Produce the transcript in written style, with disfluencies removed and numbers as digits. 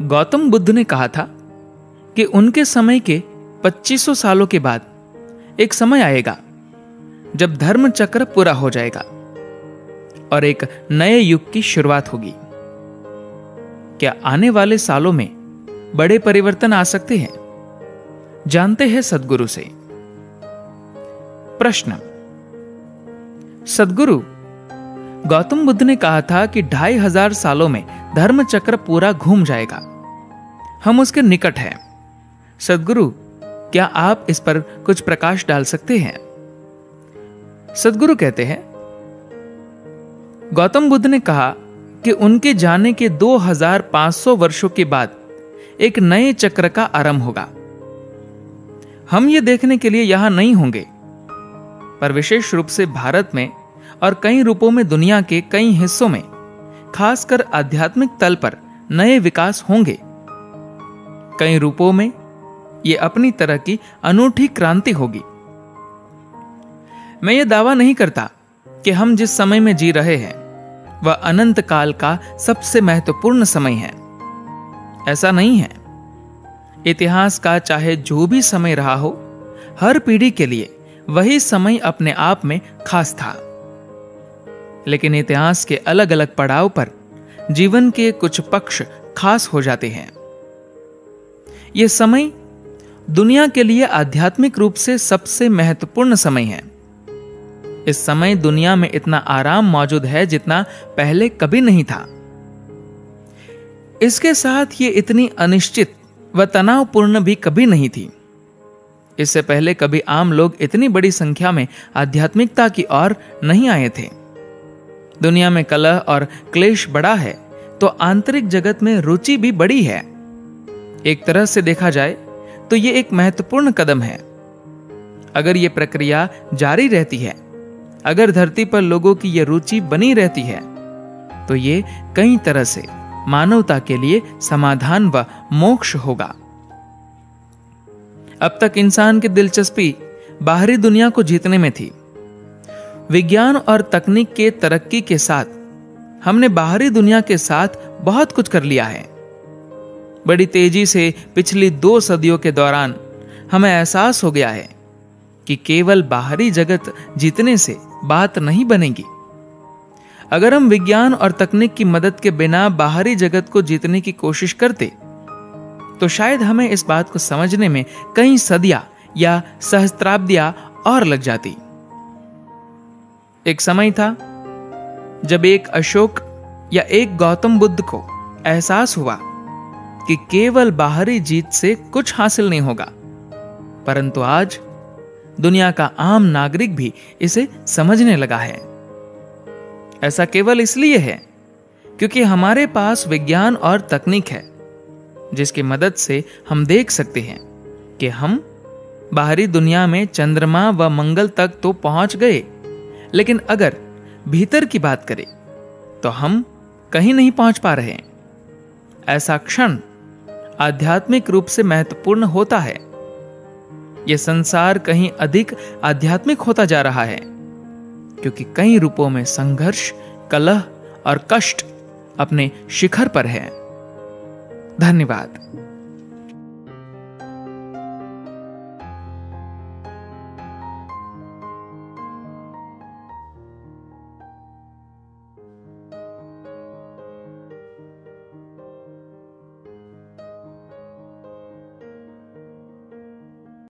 गौतम बुद्ध ने कहा था कि उनके समय के 2500 सालों के बाद एक समय आएगा जब धर्म चक्र पूरा हो जाएगा और एक नए युग की शुरुआत होगी। क्या आने वाले सालों में बड़े परिवर्तन आ सकते हैं? जानते हैं सद्गुरु से। प्रश्न। सद्गुरु, गौतम बुद्ध ने कहा था कि 2500 सालों में धर्म चक्र पूरा घूम जाएगा। हम उसके निकट हैं। सद्गुरु, क्या आप इस पर कुछ प्रकाश डाल सकते हैं? सद्गुरु कहते हैं, गौतम बुद्ध ने कहा कि उनके जाने के 2500 वर्षों के बाद एक नए चक्र का आरंभ होगा। हम ये देखने के लिए यहां नहीं होंगे, पर विशेष रूप से भारत में और कई रूपों में दुनिया के कई हिस्सों में, खासकर आध्यात्मिक तल पर नए विकास होंगे। कई रूपों में यह अपनी तरह की अनूठी क्रांति होगी। मैं ये दावा नहीं करता कि हम जिस समय में जी रहे हैं वह अनंत काल का सबसे महत्वपूर्ण समय है। ऐसा नहीं है। इतिहास का चाहे जो भी समय रहा हो, हर पीढ़ी के लिए वही समय अपने आप में खास था। लेकिन इतिहास के अलग अलग पड़ाव पर जीवन के कुछ पक्ष खास हो जाते हैं। यह समय दुनिया के लिए आध्यात्मिक रूप से सबसे महत्वपूर्ण समय है। इस समय दुनिया में इतना आराम मौजूद है जितना पहले कभी नहीं था। इसके साथ ये इतनी अनिश्चित व तनावपूर्ण भी कभी नहीं थी। इससे पहले कभी आम लोग इतनी बड़ी संख्या में आध्यात्मिकता की ओर नहीं आए थे। दुनिया में कलह और क्लेश बड़ा है तो आंतरिक जगत में रुचि भी बड़ी है। एक तरह से देखा जाए तो यह एक महत्वपूर्ण कदम है। अगर यह प्रक्रिया जारी रहती है, अगर धरती पर लोगों की यह रुचि बनी रहती है, तो ये कई तरह से मानवता के लिए समाधान व मोक्ष होगा। अब तक इंसान की दिलचस्पी बाहरी दुनिया को जीतने में थी। विज्ञान और तकनीक के तरक्की के साथ हमने बाहरी दुनिया के साथ बहुत कुछ कर लिया है। बड़ी तेजी से पिछली 2 सदियों के दौरान हमें एहसास हो गया है कि केवल बाहरी जगत जीतने से बात नहीं बनेगी। अगर हम विज्ञान और तकनीक की मदद के बिना बाहरी जगत को जीतने की कोशिश करते, तो शायद हमें इस बात को समझने में कई सदियां या सहस्त्राब्दियां और लग जाती। एक समय था जब एक अशोक या एक गौतम बुद्ध को एहसास हुआ कि केवल बाहरी जीत से कुछ हासिल नहीं होगा, परंतु आज दुनिया का आम नागरिक भी इसे समझने लगा है। ऐसा केवल इसलिए है क्योंकि हमारे पास विज्ञान और तकनीक है, जिसकी मदद से हम देख सकते हैं कि हम बाहरी दुनिया में चंद्रमा व मंगल तक तो पहुंच गए, लेकिन अगर भीतर की बात करें तो हम कहीं नहीं पहुंच पा रहे हैं। ऐसा क्षण आध्यात्मिक रूप से महत्वपूर्ण होता है। यह संसार कहीं अधिक आध्यात्मिक होता जा रहा है क्योंकि कई रूपों में संघर्ष, कलह और कष्ट अपने शिखर पर है। धन्यवाद।